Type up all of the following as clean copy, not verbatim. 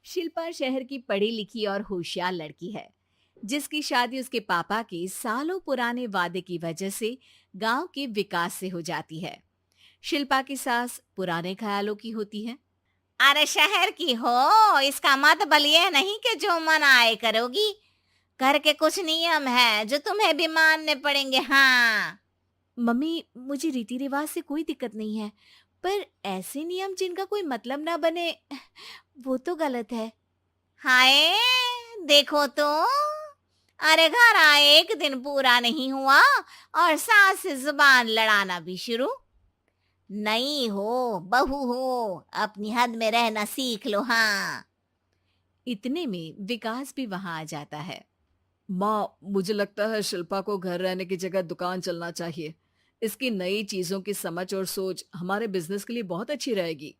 शिल्पा शहर की पढ़ी लिखी और होशियार लड़की है, जिसकी शादी उसके पापा के सालों पुराने वादे की वजह से गांव के विकास से हो जाती है। शिल्पा की सास पुराने ख्यालों की होती है। अरे शहर की हो, इसका मतलब ये नहीं कि जो मन आए करोगी। घर के कुछ नियम है जो तुम्हें भी मानने पड़ेंगे। हाँ। मम्मी, मुझे रीति रिवाज से कोई दिक्कत नहीं है, पर ऐसे नियम जिनका कोई मतलब ना बने, वो तो गलत है। हाय, देखो तो। अरे घर आए एक दिन पूरा नहीं हुआ और सास से जुबान लड़ाना भी शुरू। नहीं हो, बहू हो, अपनी हद में रहना सीख लो। हाँ। इतने में विकास भी वहां आ जाता है। माँ, मुझे लगता है शिल्पा को घर रहने की जगह दुकान चलना चाहिए। इसकी नई चीजों की समझ और सोच हमारे बिजनेस के लिए बहुत अच्छी रहेगी।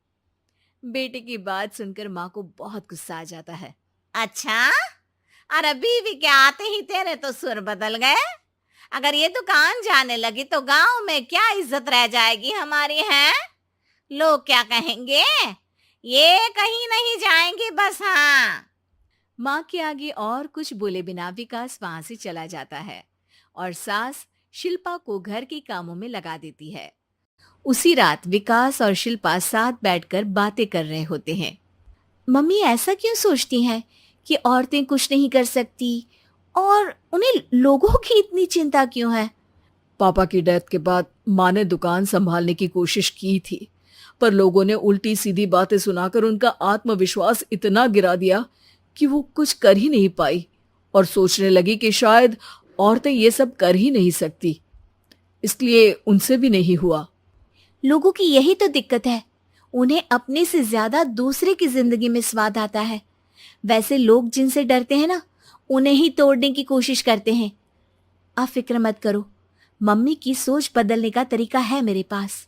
बेटे की बात सुनकर माँ को बहुत गुस्सा आ जाता है। अच्छा, अरे बीवी के आते ही तेरे तो सुर बदल गए। अगर ये दुकान जाने लगी तो गांव में क्या इज्जत रह जाएगी हमारी है? लोग क्या कहेंगे? ये कहीं नहीं जाएंगी बस। हाँ। माँ के आगे और कुछ बोले बिना विकास वहां से चला जाता है और सास शिल्पा को घर के कामों में लगा देती है। उसी रात विकास और शिल्पा साथ बैठकर बातें कर रहे होते हैं। मम्मी ऐसा क्यों सोचती हैं कि औरतें कुछ नहीं कर सकती, और उन्हें लोगों की इतनी चिंता क्यों है? पापा की डेथ के बाद माँ ने दुकान संभालने की कोशिश की थी, पर लोगों ने उल्टी सीधी बातें सुनाकर उनका आत्मविश्वास इतना गिरा दिया कि वो कुछ कर ही नहीं पाई और सोचने लगी कि शायद औरतें ये सब कर ही नहीं सकती। इसलिए उनसे भी नहीं हुआ। लोगों की यही तो दिक्कत है, उन्हें अपने से ज्यादा दूसरे की जिंदगी में स्वाद आता है। वैसे लोग जिनसे डरते हैं ना, उन्हें ही तोड़ने की कोशिश करते हैं। आप फिक्र मत करो, मम्मी की सोच बदलने का तरीका है मेरे पास।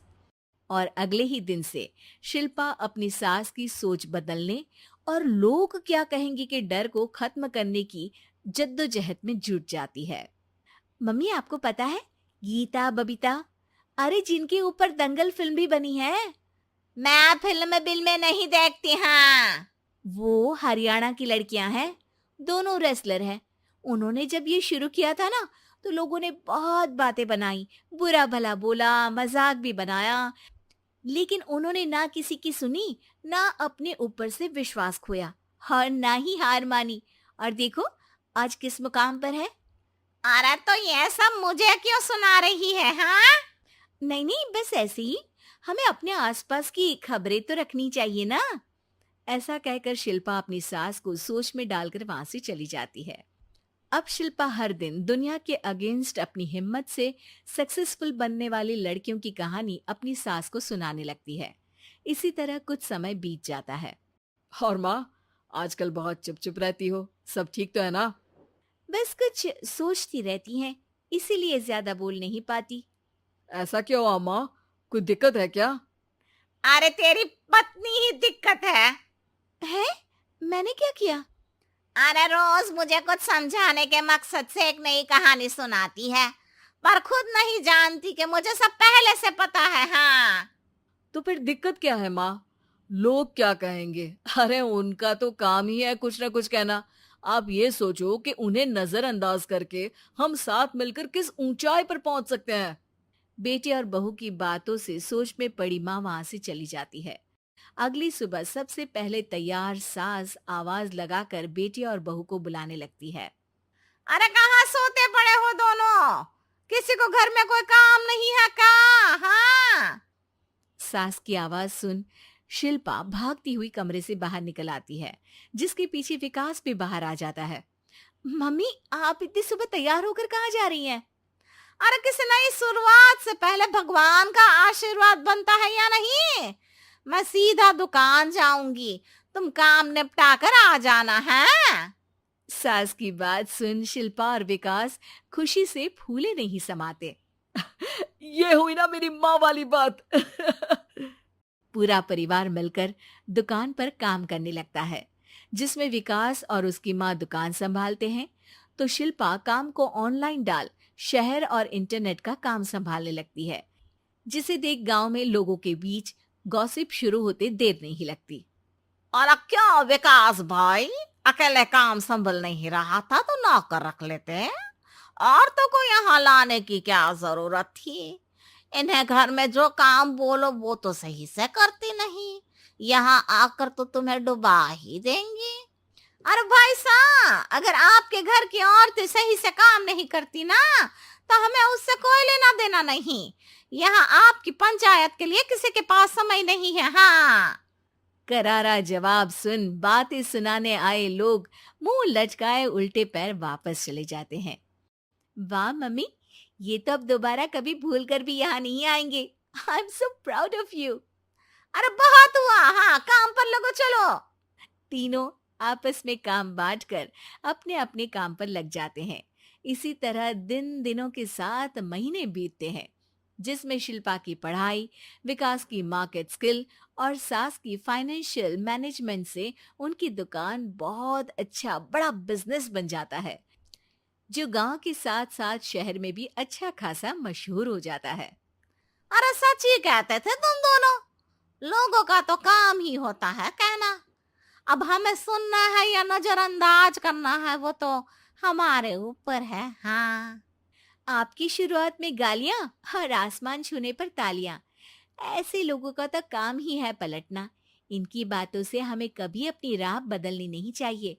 और अगले ही दिन से शिल्पा अपनी सास की सोच बदलने और लोग क्या कहेंगे के डर को खत्म करने की जद्दोजहद में जुट जाती है। मम्मी, आपको पता है, गीता बबीता, अरे जिनके ऊपर दंगल फिल्म भी बनी है, मैं फिल्म बिल में नहीं देखती। हाँ। वो हरियाणा की लड़कियां हैं। दोनों रेसलर हैं। उन्होंने जब ये शुरू किया था ना, तो लोगों ने बहुत बातें बनाई, बुरा भला बोला, मजाक भी बनाया, लेकिन उन्होंने ना किसी की सुनी, ना अपने ऊपर से विश्वास खोया और ना ही हार मानी। और देखो आज किस मुकाम पर है। अरे तो ये सब मुझे क्यों सुना रही है? हाँ। नहीं नहीं, बस ऐसे ही, हमें अपने आसपास की खबरें तो रखनी चाहिए ना। ऐसा कहकर शिल्पा अपनी सास को सोच में डालकर वहां से चली जाती है। अब शिल्पा हर दिन दुनिया के अगेंस्ट अपनी हिम्मत से सक्सेसफुल बनने वाली लड़कियों की कहानी अपनी सास को सुनाने लगती है। इसी तरह कुछ समय बीत जाता है। और माँ, आजकल बहुत चुप चुप रहती हो, सब ठीक तो है ना? बस कुछ सोचती रहती हैं, इसीलिए ज्यादा बोल नहीं पाती। ऐसा क्यों हुआ माँ? कोई दिक्कत है क्या? अरे तेरी पत्नी ही दिक्कत है। है? मैंने क्या किया? अरे रोज मुझे कुछ समझाने के मकसद से एक नई कहानी सुनाती है, पर खुद नहीं जानती कि मुझे सब पहले से पता है। हाँ। तो फिर दिक्कत क्या है माँ? लोग क्या कहेंगे? अरे उनका तो काम ही है कुछ ना कुछ कहना। आप ये सोचो कि उन्हें नजरअंदाज करके हम साथ मिलकर किस ऊंचाई पर पहुंच सकते हैं। बेटे और बहू की बातों से सोच में पड़ी माँ वहां से चली जाती है। अगली सुबह सबसे पहले तैयार सास आवाज लगाकर बेटे और बहू को बुलाने लगती है। अरे कहाँ सोते पड़े हो दोनों? किसी को घर में कोई काम नहीं है क्या? हाँ। सास की आवाज सुन शिल्पा भागती हुई कमरे से बाहर निकल आती है, जिसके पीछे विकास भी बाहर आ जाता है। मम्मी, आप इतनी सुबह तैयार होकर कहाँ जा रही हैं? अरे किसी नई शुरुआत से पहले भगवान का आशीर्वाद बनता है या नहीं? मैं सीधा दुकान जाऊंगी, तुम काम निपटा कर आ जाना है। सास की बात सुन शिल्पा और विकास खुशी से फूले नहीं समाते। ये हुई ना मेरी माँ वाली बात। पूरा परिवार मिलकर दुकान पर काम करने लगता है, जिसमें विकास और उसकी माँ दुकान संभालते हैं, तो शिल्पा काम को ऑनलाइन डाल शहर और इंटरनेट का काम संभालने लगती है, जिसे देख गांव में लोगों के बीच गॉसिप शुरू होते देर नहीं लगती। और क्या विकास भाई, अकेले काम संभल नहीं रहा था तो नौकर रख लेते। औरतों को यहाँ लाने की क्या जरूरत थी? इन्हें घर में जो काम बोलो वो तो सही से करती नहीं, यहाँ आकर तो तुम्हें डुबा ही देंगी। अरे भाई साहब, अगर आपके घर की औरतें सही से काम नहीं करती ना, तो हमें उससे कोई लेना देना नहीं। यहाँ आपकी पंचायत के लिए किसी के पास समय नहीं है। हाँ। करारा जवाब सुन बातें सुनाने आए लोग मुंह लटकाए उल्टे पैर वापस चले जाते हैं। वाह मम्मी, ये तो अब दोबारा कभी भूल कर भी यहाँ नहीं आएंगे। I am so proud of you. अरे बहुत हुआ, हाँ काम पर लगो चलो। तीनों आपस में काम बांटकर अपने अपने काम पर लग जाते हैं। इसी तरह दिनों के साथ महीने बीतते हैं, जिसमें शिल्पा की पढ़ाई, विकास की मार्केट स्किल और सास की फाइनेंशियल मैनेजमेंट से उनकी दुकान बहुत अच्छा बड़ा बिजनेस बन जाता है, जो गांव के साथ साथ शहर में भी अच्छा खासा मशहूर हो जाता है। अरे सच ही कहते थे तुम दोनों, लोगों का तो काम ही होता है कहना। अब हमें सुनना है या नजरअंदाज करना है वो तो हमारे ऊपर है। हाँ। आपकी शुरुआत में गालियां और आसमान छूने पर तालियां, ऐसे लोगों का तो काम ही है पलटना। इनकी बातों से हमें कभी अपनी राह बदलनी नहीं चाहिए,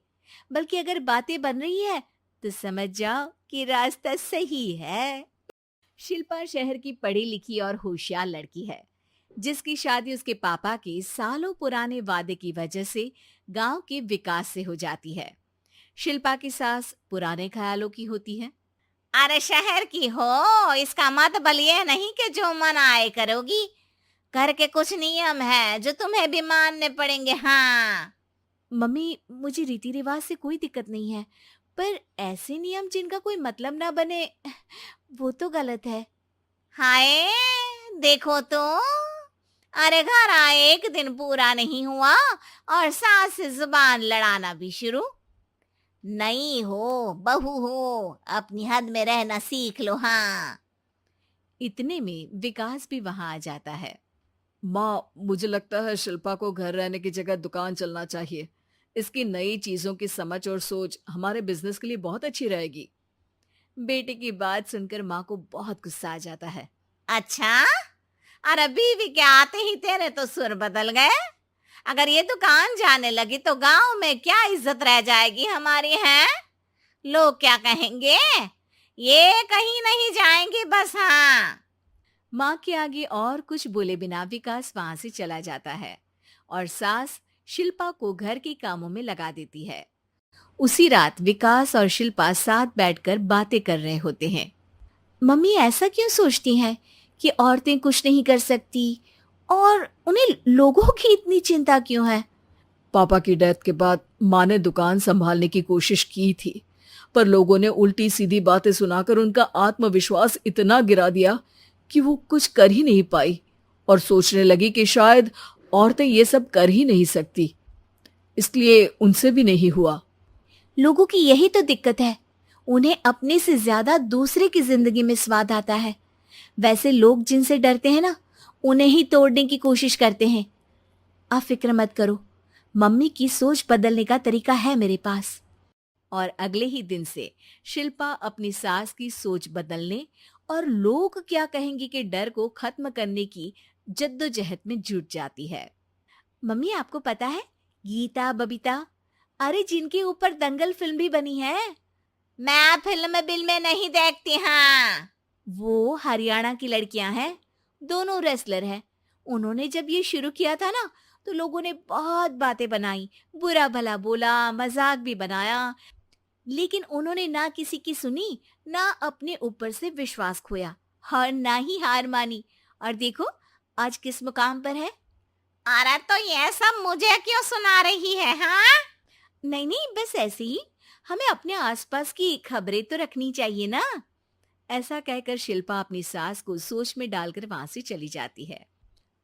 बल्कि अगर बातें बन रही है तो समझ जाओ कि रास्ता सही है। शिल्पा शहर की पढ़ी लिखी और होशियार लड़की है, जिसकी शादी उसके पापा के सालों पुराने वादे की वजह से गांव के विकास से हो जाती है। शिल्पा की सास पुराने ख्यालों की होती है। अरे शहर की हो, इसका मतलब ये नहीं कि जो मन आए करोगी। घर के कुछ नियम है जो तुम्हें भी मानने पड़ेंगे। हाँ। मम्मी, मुझे रीति रिवाज से कोई दिक्कत नहीं है, पर ऐसे नियम जिनका कोई मतलब ना बने वो तो गलत है। हाय देखो तो, अरे घर आए एक दिन पूरा नहीं हुआ और सास से जुबान लड़ाना भी शुरू। नहीं हो बहू हो, अपनी हद में रहना सीख लो। हाँ। इतने में विकास भी वहां आ जाता है। माँ, मुझे लगता है शिल्पा को घर रहने की जगह दुकान चलना चाहिए। इसकी नई चीजों की समझ और सोच हमारे बिजनेस के लिए बहुत अच्छी रहेगी। बेटे की बात सुनकर माँ को बहुत गुस्सा आ जाता है। अच्छा, अरे बीवी के आते ही तेरे तो सुर बदल गए। अगर ये दुकान जाने लगी तो गांव में क्या इज्जत रह जाएगी हमारी। है लोग क्या कहेंगे? ये कहीं नहीं जाएंगे बस। हाँ। माँ के आगे और कुछ बोले बिना विकास वहां से चला जाता है और सास शिल्पा को घर के कामों में लगा देती है। उसी रात विकास और शिल्पा साथ बैठकर बातें कर रहे होते हैं। मम्मी ऐसा क्यों सोचती हैं कि औरतें कुछ नहीं कर सकती और उन्हें लोगों की इतनी चिंता क्यों है? पापा की डेथ के बाद माँ ने दुकान संभालने की कोशिश की थी, पर लोगों ने उल्टी सीधी बातें सुनाकर उनका आत्मविश्वास इतना गिरा दिया कि वो कुछ कर ही नहीं पाई और सोचने लगी कि शायद औरतें ये सब कर ही नहीं सकती, इसलिए उनसे भी नहीं हुआ। लोगों की यही तो दिक्कत है, उन्हें अपने से ज्यादा दूसरे की जिंदगी में स्वाद आता है। वैसे लोग जिनसे डरते हैं ना, उन्हें ही तोड़ने की कोशिश करते हैं। आप फिक्र मत करो, मम्मी की सोच बदलने का तरीका है मेरे पास। और अगले ही दिन से शिल्पा अपनी सास की सोच बदलने और लोग क्या कहेंगे के डर को खत्म करने की जद्दोजहद में जुट जाती है। मम्मी, आपको पता है गीता बबीता, अरे जिनके ऊपर दंगल फिल्म भी बनी है, मैं फिल्म बिल में नहीं देखती। हाँ। वो हरियाणा की लड़कियां हैं, दोनों रेसलर हैं। उन्होंने जब ये शुरू किया था ना, तो लोगों ने बहुत बातें बनाई, बुरा भला बोला, मजाक भी बनाया, लेकिन उन्होंने ना किसी की सुनी, ना अपने ऊपर से विश्वास खोया और ना ही हार मानी। और देखो आज किस मुकाम पर है। अरे तो ये सब मुझे क्यों सुना रही है? हाँ। नहीं नहीं, बस ऐसे ही, हमें अपने आसपास की खबरें तो रखनी चाहिए ना। ऐसा कहकर शिल्पा अपनी सास को सोच में डालकर वहां से चली जाती है।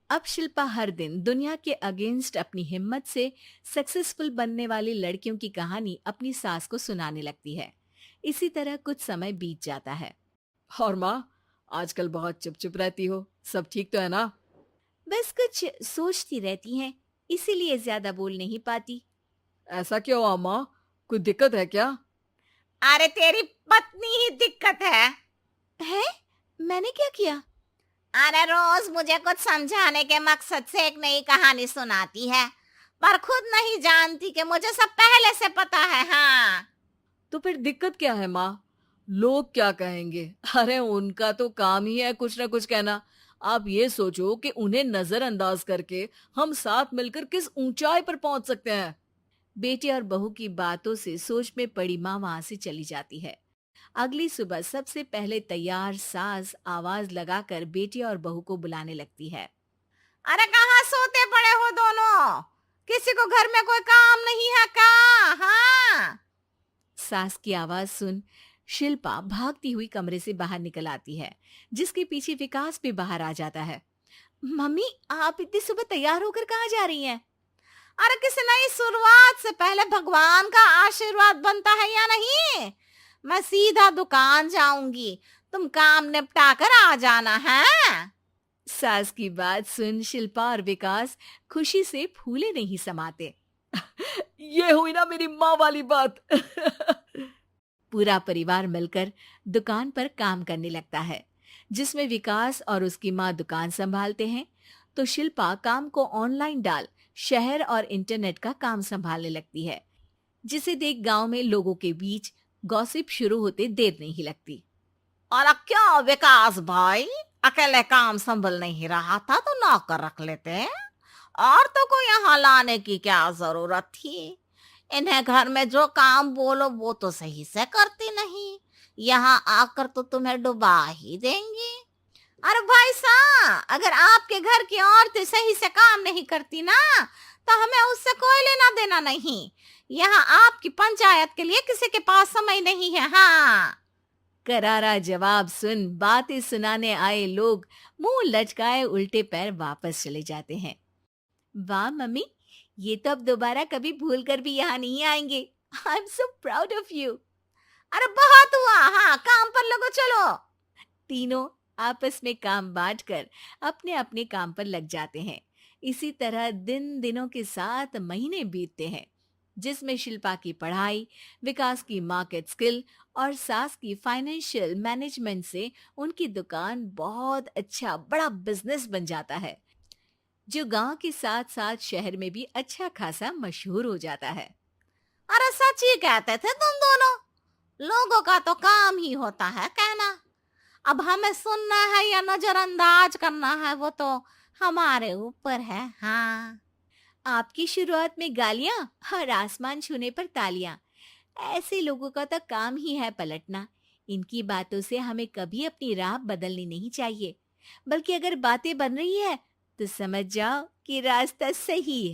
अब शिल्पा हर दिन दुनिया के अगेंस्ट अपनी हिम्मत से सक्सेसफुल बनने वाली लड़कियों की कहानी अपनी सास को सुनाने लगती है। इसी तरह कुछ समय बीत जाता है। और माँ, आजकल बहुत चुप चुप रहती हो, सब ठीक तो है ना? बस कुछ सोचती रहती हैं, इसीलिए ज्यादा बोल नहीं पाती। ऐसा क्यों हुआ माँ? कोई दिक्कत है क्या? अरे तेरी पत्नी ही दिक्कत है। है? मैंने क्या किया? अरे रोज मुझे कुछ समझाने के मकसद से एक नई कहानी सुनाती है, पर खुद नहीं जानती कि मुझे सब पहले से पता है। हाँ, तो फिर दिक्कत क्या है माँ? लोग क्या कहेंगे? अरे उनका तो काम ही है कुछ ना कुछ कहना। आप ये सोचो कि उन्हें नजरअंदाज करके हम साथ मिलकर किस ऊंचाई पर पहुंच सकते हैं। बेटे और बहू की बातों से सोच में पड़ी माँ वहां से चली जाती है। अगली सुबह सबसे पहले तैयार सास आवाज लगाकर बेटे और बहू को बुलाने लगती है। अरे कहाँ सोते पड़े हो दोनों? किसी को घर में कोई काम नहीं है क्या? हाँ, सास की आवाज सुन शिल्पा भागती हुई कमरे से बाहर निकल आती है, जिसके पीछे विकास भी बाहर आ जाता है। मम्मी, आप इतनी सुबह तैयार होकर कहाँ जा रही हैं? अरे किसी नई शुरुआत से पहले भगवान का आशीर्वाद बनता है या नहीं? मैं सीधा दुकान जाऊंगी, तुम काम निपटा कर आ जाना है। सास की बात सुन शिल्पा और विकास खुशी से फूले नहीं समाते। ये हुई ना मेरी माँ वाली बात। पूरा परिवार मिलकर दुकान पर काम करने लगता है, जिसमें विकास और उसकी माँ दुकान संभालते हैं, तो शिल्पा काम को ऑनलाइन डाल शहर और इंटरनेट का काम संभालने लगती है, जिसे देख गांव में लोगों के बीच गॉसिप शुरू होते देर नहीं लगती। और क्या विकास भाई, अकेले काम संभल नहीं रहा था तो नौकर रख लेते, और तो को यहाँ लाने की क्या जरूरत थी? इन्हें घर में जो काम बोलो वो तो सही से करती नहीं, यहाँ आकर तो तुम्हें डुबा ही देंगी। अरे भाई साहब, अगर आपके घर की औरतें सही से काम नहीं करती ना, तो हमें उससे कोई लेना देना नहीं। यहाँ आपकी पंचायत के लिए किसी के पास समय नहीं है। हाँ, करारा जवाब सुन बातें सुनाने आए लोग मुंह लटकाए उल्टे पैर वापस चले जाते हैं। वाह मम्मी, ये तो अब दोबारा कभी भूल कर भी यहाँ नहीं आएंगे। I am so proud of you. अरे बहुत हुआ, हाँ काम पर लगो चलो। तीनों आपस में काम बांटकर अपने अपने काम पर लग जाते हैं। इसी तरह दिनों के साथ महीने बीतते हैं, जिसमें शिल्पा की पढ़ाई, विकास की मार्केट स्किल और सास की फाइनेंशियल मैनेजमेंट से उनकी दुकान बहुत अच्छा बड़ा बिजनेस बन जाता है, जो गांव के साथ साथ शहर में भी अच्छा खासा मशहूर हो जाता है। अरे सच ही कहते थे तुम दोनों, लोगों का तो काम ही होता है कहना। अब हमें सुनना है या नजरअंदाज करना है वो तो हमारे ऊपर है। हाँ, आपकी शुरुआत में गालियां और आसमान छूने पर तालियां, ऐसे लोगों का तो काम ही है पलटना। इनकी बातों से हमें कभी अपनी राह बदलनी नहीं चाहिए, बल्कि अगर बातें बन रही है तो समझ जाओ कि रास्ता सही है।